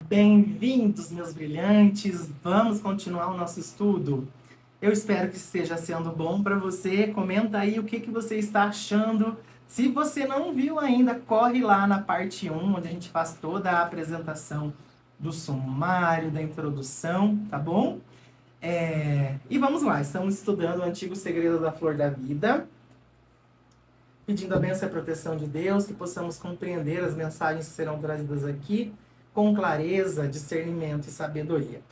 Bem-vindos, meus brilhantes! Vamos continuar o nosso estudo. Eu espero que esteja sendo bom para você. Comenta aí o que você está achando. Se você não viu ainda, corre lá na parte 1, onde a gente faz toda a apresentação do sumário, da introdução, tá bom? E vamos lá, estamos estudando o Antigo Segredo da Flor da Vida, pedindo a bênção e a proteção de Deus, que possamos compreender as mensagens que serão trazidas aqui com clareza, discernimento e sabedoria.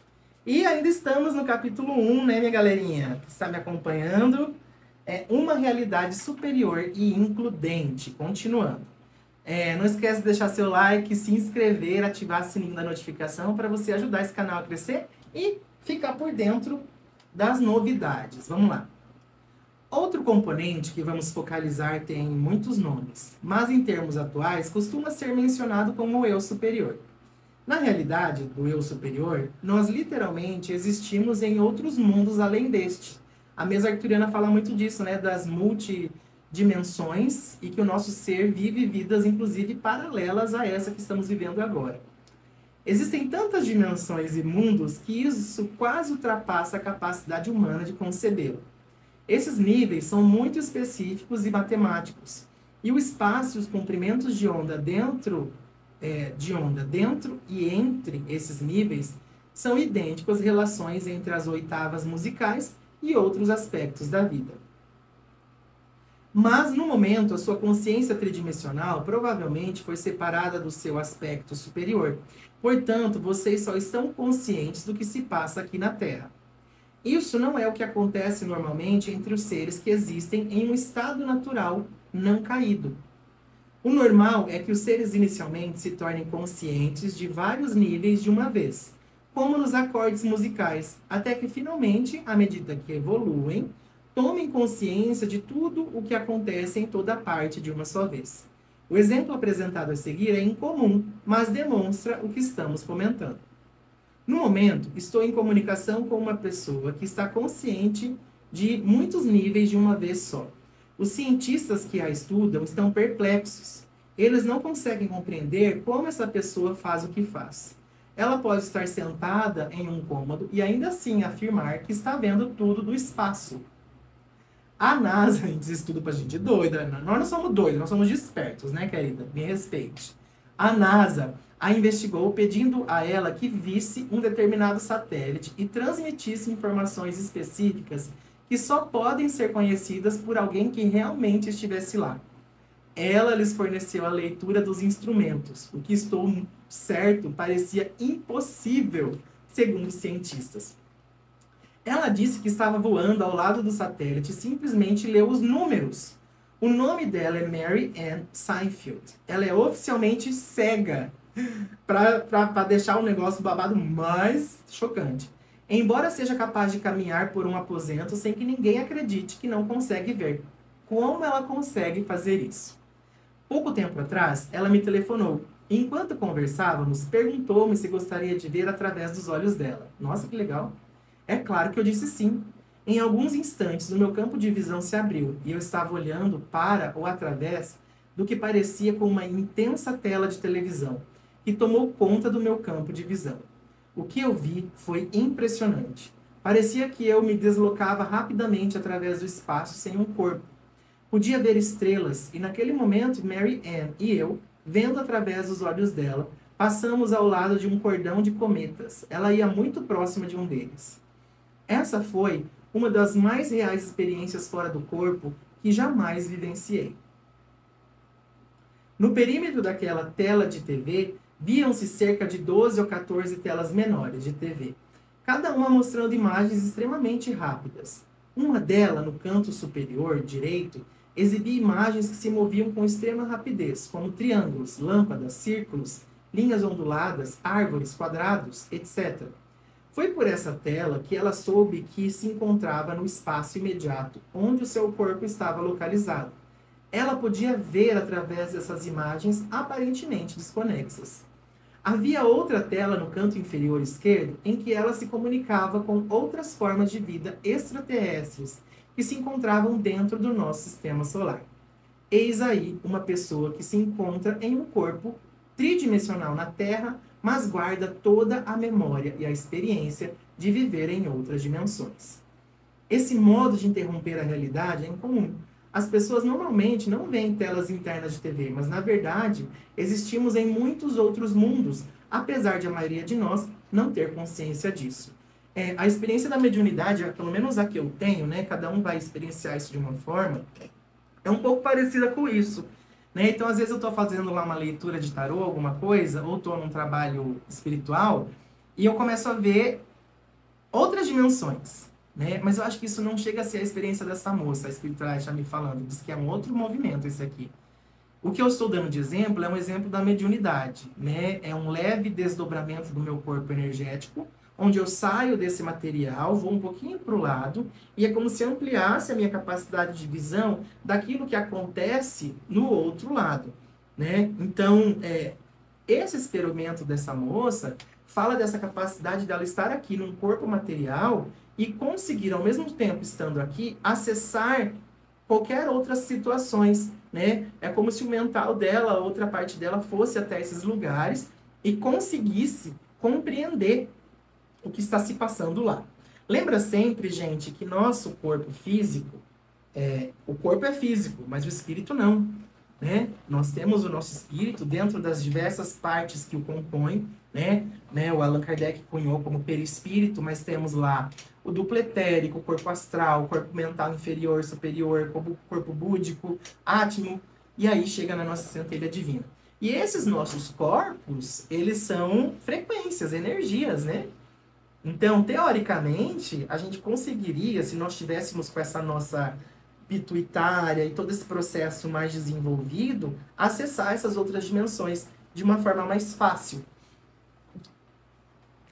E ainda estamos no capítulo 1, né, minha galerinha? Que está me acompanhando. É uma realidade superior e includente. Continuando. Não esquece de deixar seu like, se inscrever, ativar o sininho da notificação para você ajudar esse canal a crescer e ficar por dentro das novidades. Vamos lá. Outro componente que vamos focalizar tem muitos nomes, mas em termos atuais costuma ser mencionado como o eu superior. Na realidade do eu superior, nós literalmente existimos em outros mundos além deste. A mesa arcturiana fala muito disso, né? Das multidimensões e que o nosso ser vive vidas, inclusive, paralelas a essa que estamos vivendo agora. Existem tantas dimensões e mundos que isso quase ultrapassa a capacidade humana de concebê-lo. Esses níveis são muito específicos e matemáticos. E o espaço e os comprimentos de onda dentro e entre esses níveis são idênticos às relações entre as oitavas musicais e outros aspectos da vida. Mas, no momento, a sua consciência tridimensional provavelmente foi separada do seu aspecto superior. Portanto, vocês só estão conscientes do que se passa aqui na Terra. Isso não é o que acontece normalmente entre os seres que existem em um estado natural não caído. O normal é que os seres inicialmente se tornem conscientes de vários níveis de uma vez, como nos acordes musicais, até que finalmente, à medida que evoluem, tomem consciência de tudo o que acontece em toda parte de uma só vez. O exemplo apresentado a seguir é incomum, mas demonstra o que estamos comentando. No momento, estou em comunicação com uma pessoa que está consciente de muitos níveis de uma vez só. Os cientistas que a estudam estão perplexos. Eles não conseguem compreender como essa pessoa faz o que faz. Ela pode estar sentada em um cômodo e ainda assim afirmar que está vendo tudo do espaço. A NASA diz tudo pra gente doida. Nós não somos doidos, nós somos despertos, né, querida? Me respeite. A NASA a investigou pedindo a ela que visse um determinado satélite e transmitisse informações específicas que só podem ser conhecidas por alguém que realmente estivesse lá. Ela lhes forneceu a leitura dos instrumentos, o que estou certo parecia impossível, segundo os cientistas. Ela disse que estava voando ao lado do satélite e simplesmente leu os números. O nome dela é Mary Ann Seinfeld. Ela é oficialmente cega, para deixar o negócio babado mais chocante. Embora seja capaz de caminhar por um aposento sem que ninguém acredite que não consegue ver. Como ela consegue fazer isso? Pouco tempo atrás, ela me telefonou. E enquanto conversávamos, perguntou-me se gostaria de ver através dos olhos dela. Nossa, que legal! É claro que eu disse sim. Em alguns instantes, o meu campo de visão se abriu e eu estava olhando para ou através do que parecia com uma intensa tela de televisão, que tomou conta do meu campo de visão. O que eu vi foi impressionante. Parecia que eu me deslocava rapidamente através do espaço sem um corpo. Podia ver estrelas e naquele momento Mary Ann e eu, vendo através dos olhos dela, passamos ao lado de um cordão de cometas. Ela ia muito próxima de um deles. Essa foi uma das mais reais experiências fora do corpo que jamais vivenciei. No perímetro daquela tela de TV, viam-se cerca de 12 ou 14 telas menores de TV, cada uma mostrando imagens extremamente rápidas. Uma delas, no canto superior direito, exibia imagens que se moviam com extrema rapidez, como triângulos, lâmpadas, círculos, linhas onduladas, árvores, quadrados, etc. Foi por essa tela que ela soube que se encontrava no espaço imediato, onde o seu corpo estava localizado. Ela podia ver através dessas imagens aparentemente desconexas. Havia outra tela no canto inferior esquerdo em que ela se comunicava com outras formas de vida extraterrestres que se encontravam dentro do nosso sistema solar. Eis aí uma pessoa que se encontra em um corpo tridimensional na Terra mas guarda toda a memória e a experiência de viver em outras dimensões. Esse modo de interromper a realidade é incomum. As pessoas normalmente não veem telas internas de TV, mas na verdade existimos em muitos outros mundos, apesar de a maioria de nós não ter consciência disso. A experiência da mediunidade, pelo menos a que eu tenho, né, cada um vai experienciar isso de uma forma, é um pouco parecida com isso. Né? Então, às vezes eu estou fazendo lá uma leitura de tarô, alguma coisa, ou estou num trabalho espiritual, e eu começo a ver outras dimensões. Né? Mas eu acho que isso não chega a ser a experiência dessa moça, a espiritualidade está me falando, diz que é um outro movimento esse aqui. O que eu estou dando de exemplo é um exemplo da mediunidade, né? É um leve desdobramento do meu corpo energético, onde eu saio desse material, vou um pouquinho para o lado, e é como se ampliasse a minha capacidade de visão daquilo que acontece no outro lado, né? Então, esse experimento dessa moça fala dessa capacidade dela estar aqui num corpo material e conseguir, ao mesmo tempo estando aqui, acessar qualquer outras situações, né? É como se o mental dela, a outra parte dela, fosse até esses lugares e conseguisse compreender o que está se passando lá. Lembra sempre, gente, que nosso corpo físico, o corpo é físico, mas o espírito não. Né? Nós temos o nosso espírito dentro das diversas partes que o compõem, né? O Allan Kardec cunhou como perispírito, mas temos lá o duplo etérico, o corpo astral, o corpo mental inferior, superior, o corpo búdico, átimo, e aí chega na nossa centelha divina. E esses nossos corpos, eles são frequências, energias, né? Então, teoricamente, a gente conseguiria, se nós tivéssemos com essa nossa pituitária e todo esse processo mais desenvolvido, acessar essas outras dimensões de uma forma mais fácil.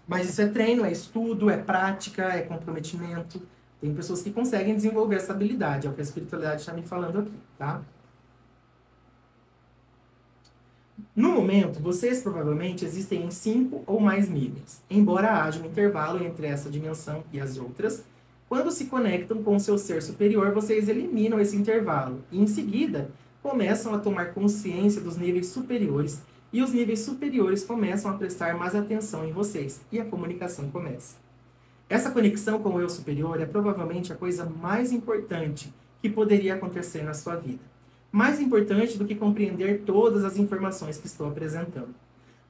Mas isso é treino, é estudo, é prática, é comprometimento. Tem pessoas que conseguem desenvolver essa habilidade, é o que a espiritualidade está me falando aqui, tá? No momento, vocês provavelmente existem em 5 ou mais níveis, embora haja um intervalo entre essa dimensão e as outras. Quando se conectam com o seu ser superior, vocês eliminam esse intervalo e, em seguida, começam a tomar consciência dos níveis superiores e os níveis superiores começam a prestar mais atenção em vocês e a comunicação começa. Essa conexão com o eu superior é provavelmente a coisa mais importante que poderia acontecer na sua vida. Mais importante do que compreender todas as informações que estou apresentando.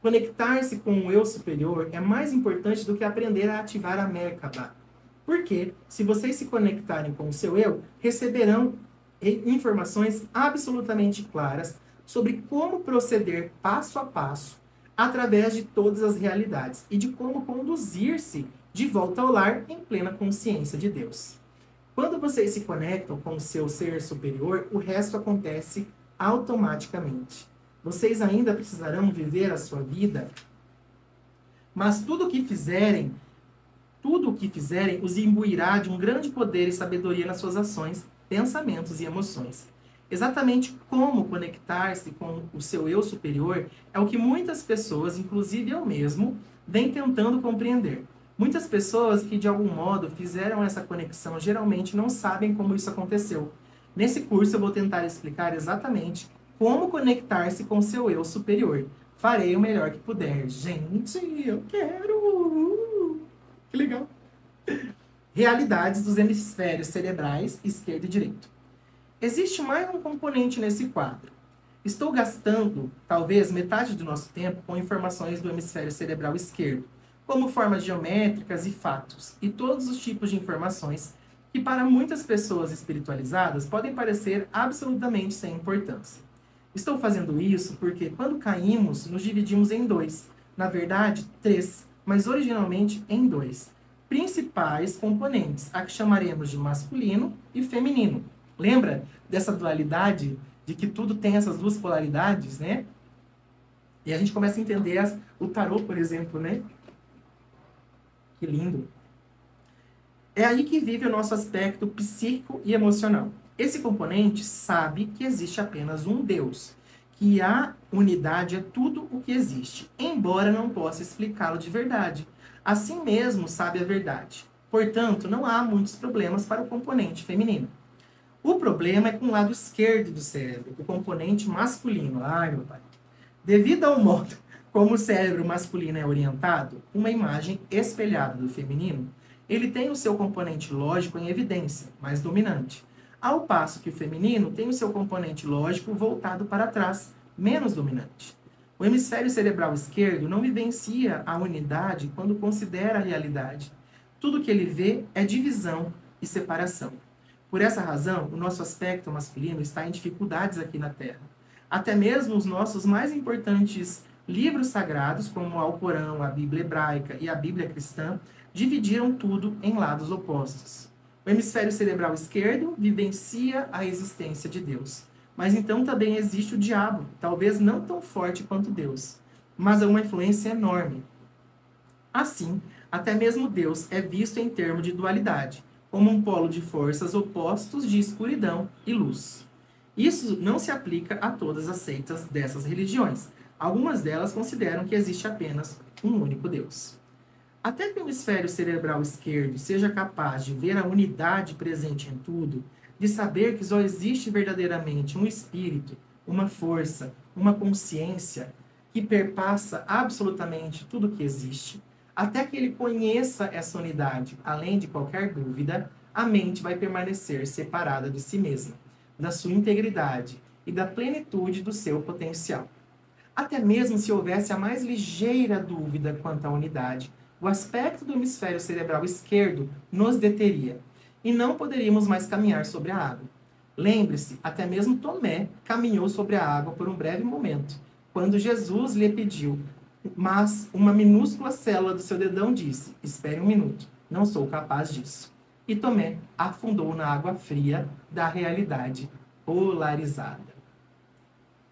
Conectar-se com o eu superior é mais importante do que aprender a ativar a Merkaba. Porque, se vocês se conectarem com o seu eu, receberão informações absolutamente claras sobre como proceder passo a passo através de todas as realidades e de como conduzir-se de volta ao lar em plena consciência de Deus. Quando vocês se conectam com o seu ser superior, o resto acontece automaticamente. Vocês ainda precisarão viver a sua vida, mas tudo o que fizerem os imbuirá de um grande poder e sabedoria nas suas ações, pensamentos e emoções. Exatamente como conectar-se com o seu eu superior é o que muitas pessoas, inclusive eu mesmo, vêm tentando compreender. Muitas pessoas que de algum modo fizeram essa conexão geralmente não sabem como isso aconteceu. Nesse curso eu vou tentar explicar exatamente como conectar-se com o seu eu superior. Farei o melhor que puder. Gente, eu quero! Que legal! Realidades dos hemisférios cerebrais, esquerdo e direito. Existe mais um componente nesse quadro. Estou gastando, talvez, metade do nosso tempo com informações do hemisfério cerebral esquerdo, como formas geométricas e fatos, e todos os tipos de informações que para muitas pessoas espiritualizadas podem parecer absolutamente sem importância. Estou fazendo isso porque quando caímos, nos dividimos em 2, na verdade 3, mas originalmente em 2 principais componentes, a que chamaremos de masculino e feminino. Lembra dessa dualidade, de que tudo tem essas duas polaridades, né? E a gente começa a entender o tarô, por exemplo, né? Que lindo. É aí que vive o nosso aspecto psíquico e emocional. Esse componente sabe que existe apenas um Deus, que a unidade é tudo o que existe, embora não possa explicá-lo de verdade. Assim mesmo sabe a verdade. Portanto, não há muitos problemas para o componente feminino. O problema é com o lado esquerdo do cérebro, o componente masculino. Ai, meu pai. Devido ao modo Como o cérebro masculino é orientado, uma imagem espelhada do feminino, ele tem o seu componente lógico em evidência, mais dominante, ao passo que o feminino tem o seu componente lógico voltado para trás, menos dominante. O hemisfério cerebral esquerdo não vivencia a unidade quando considera a realidade. Tudo que ele vê é divisão e separação. Por essa razão, o nosso aspecto masculino está em dificuldades aqui na Terra. Até mesmo os nossos mais importantes livros sagrados, como o Alcorão, a Bíblia hebraica e a Bíblia cristã, dividiram tudo em lados opostos. O hemisfério cerebral esquerdo vivencia a existência de Deus. Mas então também existe o diabo, talvez não tão forte quanto Deus, mas é uma influência enorme. Assim, até mesmo Deus é visto em termos de dualidade, como um polo de forças opostos de escuridão e luz. Isso não se aplica a todas as seitas dessas religiões. Algumas delas consideram que existe apenas um único Deus. Até que o hemisfério cerebral esquerdo seja capaz de ver a unidade presente em tudo, de saber que só existe verdadeiramente um espírito, uma força, uma consciência que perpassa absolutamente tudo que existe, até que ele conheça essa unidade, além de qualquer dúvida, a mente vai permanecer separada de si mesma, da sua integridade e da plenitude do seu potencial. Até mesmo se houvesse a mais ligeira dúvida quanto à unidade, o aspecto do hemisfério cerebral esquerdo nos deteria, e não poderíamos mais caminhar sobre a água. Lembre-se, até mesmo Tomé caminhou sobre a água por um breve momento, quando Jesus lhe pediu, mas uma minúscula célula do seu dedão disse, espere um minuto, não sou capaz disso. E Tomé afundou na água fria da realidade polarizada.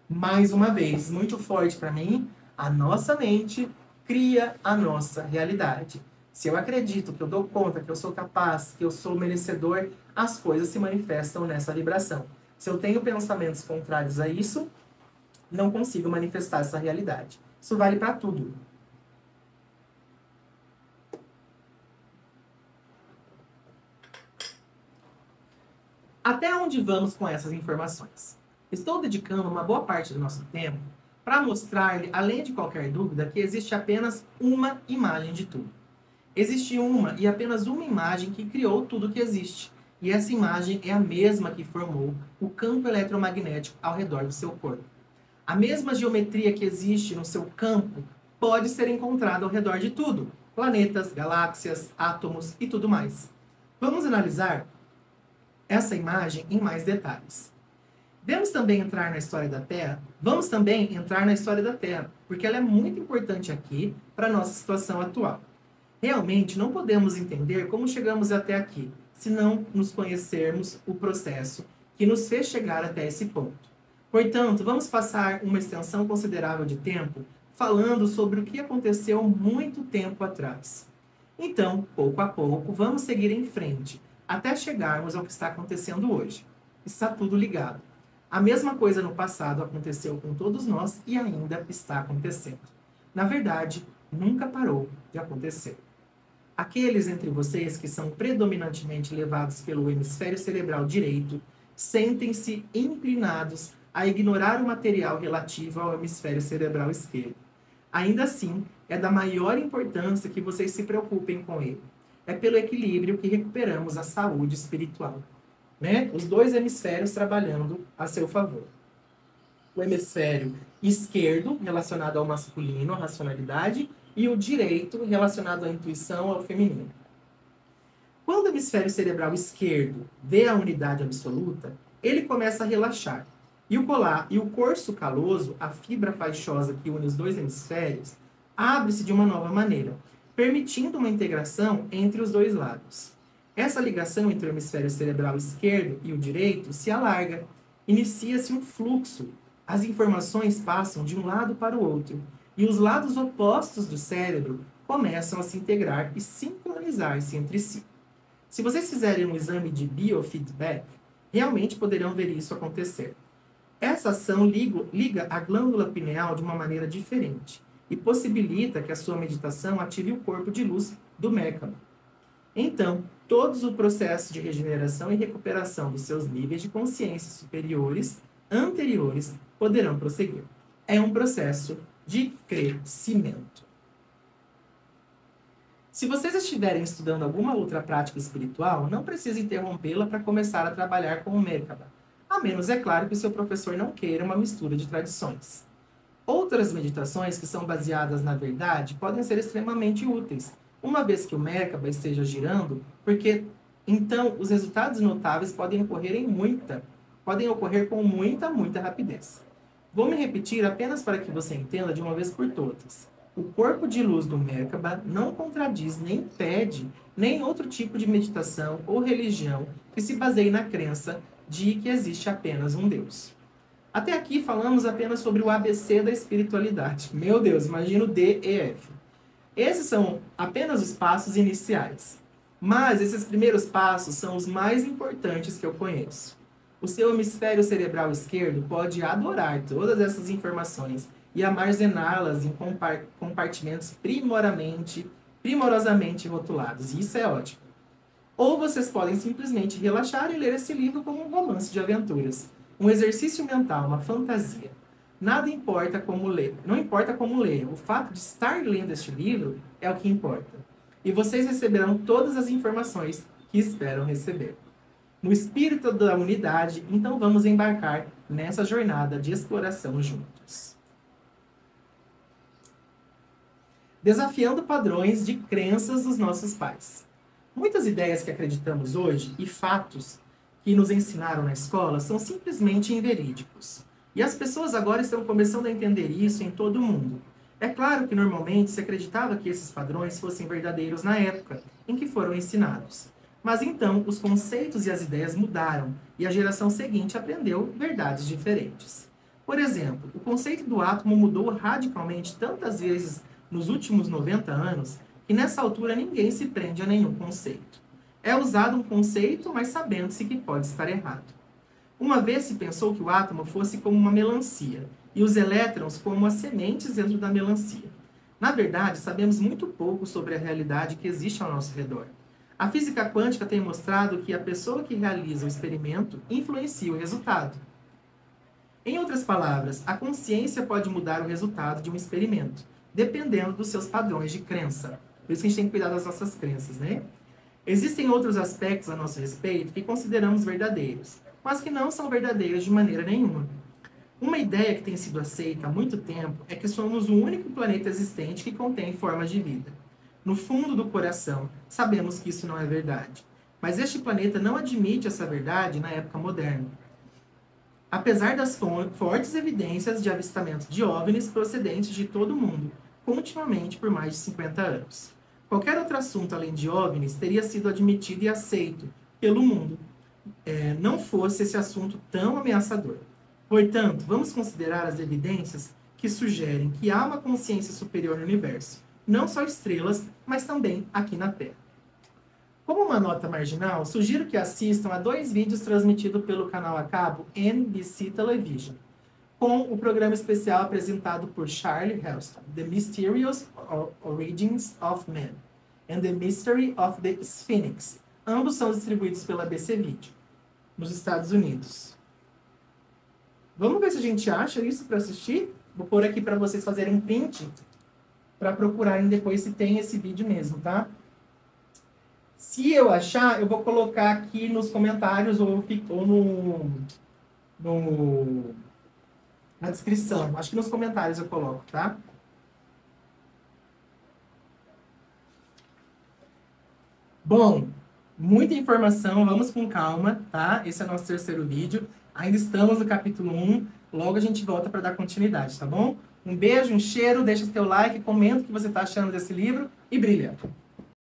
Mais uma vez, muito forte para mim, a nossa mente cria a nossa realidade. Se eu acredito que eu dou conta, que eu sou capaz, que eu sou merecedor, as coisas se manifestam nessa vibração. Se eu tenho pensamentos contrários a isso, não consigo manifestar essa realidade. Isso vale para tudo. Até onde vamos com essas informações? Estou dedicando uma boa parte do nosso tempo para mostrar-lhe, além de qualquer dúvida, que existe apenas uma imagem de tudo. Existe uma e apenas uma imagem que criou tudo que existe. E essa imagem é a mesma que formou o campo eletromagnético ao redor do seu corpo. A mesma geometria que existe no seu campo pode ser encontrada ao redor de tudo. Planetas, galáxias, átomos e tudo mais. Vamos analisar essa imagem em mais detalhes. Vamos também entrar na história da Terra, porque ela é muito importante aqui para a nossa situação atual. Realmente não podemos entender como chegamos até aqui, se não nos conhecermos o processo que nos fez chegar até esse ponto. Portanto, vamos passar uma extensão considerável de tempo falando sobre o que aconteceu muito tempo atrás. Então, pouco a pouco, vamos seguir em frente, até chegarmos ao que está acontecendo hoje. Está tudo ligado. A mesma coisa no passado aconteceu com todos nós e ainda está acontecendo. Na verdade, nunca parou de acontecer. Aqueles entre vocês que são predominantemente levados pelo hemisfério cerebral direito sentem-se inclinados a ignorar o material relativo ao hemisfério cerebral esquerdo. Ainda assim, é da maior importância que vocês se preocupem com ele. É pelo equilíbrio que recuperamos a saúde espiritual. Né? Os dois hemisférios trabalhando a seu favor. O hemisfério esquerdo, relacionado ao masculino, à racionalidade, e o direito, relacionado à intuição, ao feminino. Quando o hemisfério cerebral esquerdo vê a unidade absoluta, ele começa a relaxar. E o corso caloso, a fibra faixosa que une os dois hemisférios, abre-se de uma nova maneira, permitindo uma integração entre os dois lados. Essa ligação entre o hemisfério cerebral esquerdo e o direito se alarga. Inicia-se um fluxo. As informações passam de um lado para o outro. E os lados opostos do cérebro começam a se integrar e sincronizar-se entre si. Se vocês fizerem um exame de biofeedback, realmente poderão ver isso acontecer. Essa ação liga a glândula pineal de uma maneira diferente e possibilita que a sua meditação ative o corpo de luz do Merkaba. Então, todo o processo de regeneração e recuperação dos seus níveis de consciência superiores, anteriores, poderão prosseguir. É um processo de crescimento. Se vocês estiverem estudando alguma outra prática espiritual, não precisa interrompê-la para começar a trabalhar com o Merkaba, a menos, é claro, que o seu professor não queira uma mistura de tradições. Outras meditações que são baseadas na verdade podem ser extremamente úteis, uma vez que o Merkaba esteja girando, porque então os resultados notáveis podem ocorrer com muita rapidez. Vou me repetir apenas para que você entenda de uma vez por todas. O corpo de luz do Merkaba não contradiz nem impede nem outro tipo de meditação ou religião que se baseie na crença de que existe apenas um Deus. Até aqui falamos apenas sobre o ABC da espiritualidade. Meu Deus, imagina o D e F. Esses são apenas os passos iniciais. Mas esses primeiros passos são os mais importantes que eu conheço. O seu hemisfério cerebral esquerdo pode adorar todas essas informações e armazená-las em compartimentos primorosamente rotulados. E isso é ótimo. Ou vocês podem simplesmente relaxar e ler esse livro como um romance de aventuras. Um exercício mental, uma fantasia. Nada importa como ler. Não importa como ler. O fato de estar lendo este livro é o que importa. E vocês receberão todas as informações que esperam receber. No espírito da unidade, então vamos embarcar nessa jornada de exploração juntos. Desafiando padrões de crenças dos nossos pais. Muitas ideias que acreditamos hoje e fatos que nos ensinaram na escola são simplesmente inverídicos. E as pessoas agora estão começando a entender isso em todo o mundo. É claro que normalmente se acreditava que esses padrões fossem verdadeiros na época em que foram ensinados. Mas então os conceitos e as ideias mudaram e a geração seguinte aprendeu verdades diferentes. Por exemplo, o conceito do átomo mudou radicalmente tantas vezes nos últimos 90 anos que nessa altura ninguém se prende a nenhum conceito. É usado um conceito, mas sabendo-se que pode estar errado. Uma vez se pensou que o átomo fosse como uma melancia e os elétrons como as sementes dentro da melancia. Na verdade, sabemos muito pouco sobre a realidade que existe ao nosso redor. A física quântica tem mostrado que a pessoa que realiza o experimento influencia o resultado. Em outras palavras, a consciência pode mudar o resultado de um experimento, dependendo dos seus padrões de crença. Por isso que a gente tem que cuidar das nossas crenças, né? Existem outros aspectos a nosso respeito que consideramos verdadeiros, mas que não são verdadeiros de maneira nenhuma. Uma ideia que tem sido aceita há muito tempo é que somos o único planeta existente que contém formas de vida. No fundo do coração, sabemos que isso não é verdade. Mas este planeta não admite essa verdade na época moderna. Apesar das fortes evidências de avistamento de OVNIs procedentes de todo o mundo, continuamente por mais de 50 anos. Qualquer outro assunto além de OVNIs teria sido admitido e aceito pelo mundo, não fosse esse assunto tão ameaçador. Portanto, vamos considerar as evidências que sugerem que há uma consciência superior no universo, não só estrelas, mas também aqui na Terra. Como uma nota marginal, sugiro que assistam a 2 vídeos transmitidos pelo canal a cabo NBC Television, com o programa especial apresentado por Charlie Heston, The Mysterious Origins of Man and the Mystery of the Sphinx. Ambos são distribuídos pela ABC Video, nos Estados Unidos. Vamos ver se a gente acha isso para assistir? Vou pôr aqui para vocês fazerem print, para procurarem depois se tem esse vídeo mesmo, tá? Se eu achar, eu vou colocar aqui nos comentários ou na descrição. Acho que nos comentários eu coloco, tá? Bom, muita informação, vamos com calma, tá? Esse é o nosso terceiro vídeo. Ainda estamos no capítulo 1, logo a gente volta para dar continuidade, tá bom? Um beijo, um cheiro, deixa seu like, comenta o que você está achando desse livro e brilha!